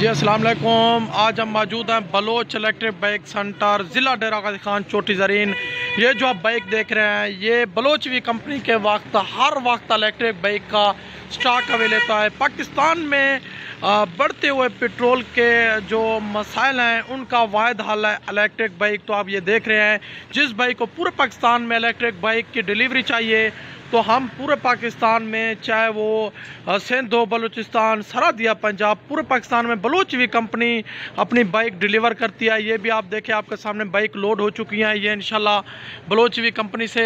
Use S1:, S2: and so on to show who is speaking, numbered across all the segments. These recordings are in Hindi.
S1: जी अस्सलाम वालेकुम। आज हम मौजूद हैं बलोच इलेक्ट्रिक बाइक सेंटर, ज़िला डेरा गाज़ी खान, चोटी ज़रीन। ये जो आप बाइक देख रहे हैं ये बलोच वी कंपनी के हर वक्त इलेक्ट्रिक बाइक का स्टॉक अवेलेबल है। पाकिस्तान में बढ़ते हुए पेट्रोल के जो मसाइल हैं उनका वाहिद हल है इलेक्ट्रिक बाइक। तो आप ये देख रहे हैं, जिस बाइक को पूरे पाकिस्तान में इलेक्ट्रिक बाइक की डिलीवरी चाहिए तो हम पूरे पाकिस्तान में, चाहे वो सिंध हो, बलूचिस्तान, सरहदिया पंजाब, पूरे पाकिस्तान में बलोच वी कंपनी अपनी बाइक डिलीवर करती है। ये भी आप देखें, आपके सामने बाइक लोड हो चुकी हैं। ये इंशाल्लाह बलोच वी कंपनी से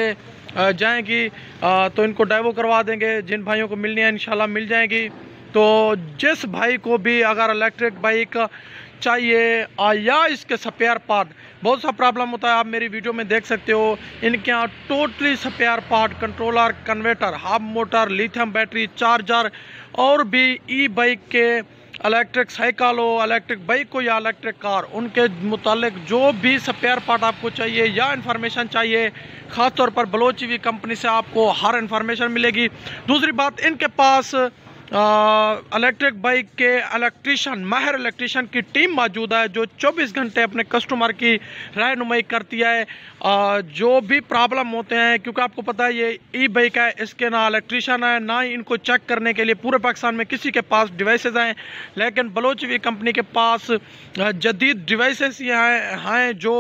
S1: जाएंगी तो इनको डाइवो करवा देंगे। जिन भाइयों को मिलनी है इंशाल्लाह मिल जाएंगी। तो जिस भाई को भी अगर इलेक्ट्रिक बाइक चाहिए या इसके स्पेयर पार्ट, बहुत सा प्रॉब्लम होता है, आप मेरी वीडियो में देख सकते हो। इनके यहाँ totally spare part, controller, converter, hub motor, lithium battery, charger और भी ई बाइक के इलेक्ट्रिक साइकिल हो, इलेक्ट्रिक बाइक हो या इलेक्ट्रिक कार, उनके मुतालिक जो भी स्पेयर पार्ट आपको चाहिए या इन्फॉर्मेशन चाहिए, ख़ासतौर पर बलोच वी कंपनी से आपको हर इन्फॉर्मेशन मिलेगी। दूसरी बात, इनके पास इलेक्ट्रिक बाइक के इलेक्ट्रीशियन, माहिर इलेक्ट्रीशियन की टीम मौजूद है जो 24 घंटे अपने कस्टमर की रहनुमाई करती है। जो भी प्रॉब्लम होते हैं, क्योंकि आपको पता है ये ई बाइक है, इसके ना इलेक्ट्रीशियन है ना ही इनको चेक करने के लिए पूरे पाकिस्तान में किसी के पास डिवाइसेस हैं। लेकिन बलोच वी कंपनी के पास जदीद डिवाइसेस हैं जो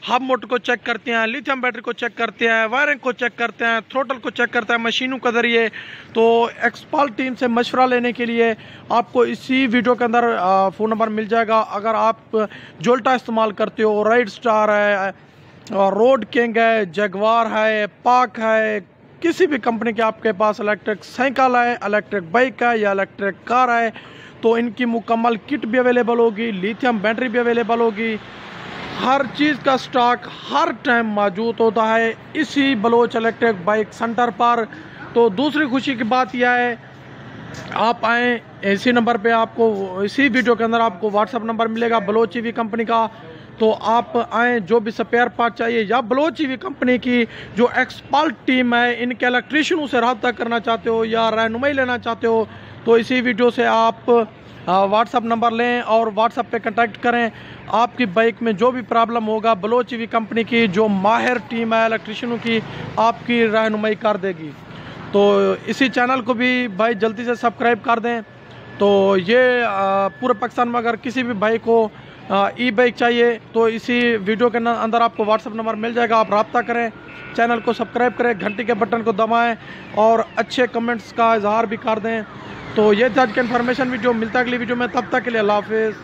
S1: हब मोटर को चेक करते हैं, लिथियम बैटरी को चेक करते हैं, वायरिंग को चेक करते हैं, थ्रोटल को चेक करते हैं मशीनों के ज़रिए। तो एक्सपर्ट टीम से मशवरा लेने के लिए आपको इसी वीडियो के अंदर फ़ोन नंबर मिल जाएगा। अगर आप जोल्टा इस्तेमाल करते हो, राइड स्टार है, रोड किंग है, जगवार है, पाक है, किसी भी कंपनी के आपके पास इलेक्ट्रिक साइकिल है, इलेक्ट्रिक बाइक है या इलेक्ट्रिक कार है, तो इनकी मुकम्मल किट भी अवेलेबल होगी, लिथियम बैटरी भी अवेलेबल होगी। हर चीज़ का स्टॉक हर टाइम मौजूद होता है इसी बलोच इलेक्ट्रिक बाइक सेंटर पर। तो दूसरी खुशी की बात यह है, आप आएँ इसी नंबर पे, आपको इसी वीडियो के अंदर आपको व्हाट्सअप नंबर मिलेगा बलोच वी कंपनी का। तो आप आएँ, जो भी स्पेयर पार्ट चाहिए या बलोच वी कंपनी की जो एक्सपर्ट टीम है, इनके इलेक्ट्रीशियनों से रब्ता करना चाहते हो या रहनुमाई लेना चाहते हो, तो इसी वीडियो से आप व्हाट्सअप नंबर लें और व्हाट्सअप पे कांटेक्ट करें। आपकी बाइक में जो भी प्रॉब्लम होगा, बलोच वी कंपनी की जो माहिर टीम है इलेक्ट्रीशियनों की आपकी रहनुमाई कर देगी। तो इसी चैनल को भी भाई जल्दी से सब्सक्राइब कर दें। तो ये पूरे पाकिस्तान में अगर किसी भी भाई को ई बाइक चाहिए तो इसी वीडियो के अंदर आपको व्हाट्सअप नंबर मिल जाएगा। आप रब्ता करें, चैनल को सब्सक्राइब करें, घंटी के बटन को दबाएं और अच्छे कमेंट्स का इजहार भी कर दें। तो ये था आज का इन्फॉर्मेशन वीडियो। मिलता है अगली वीडियो में, तब तक के लिए अल्लाह हाफिज़।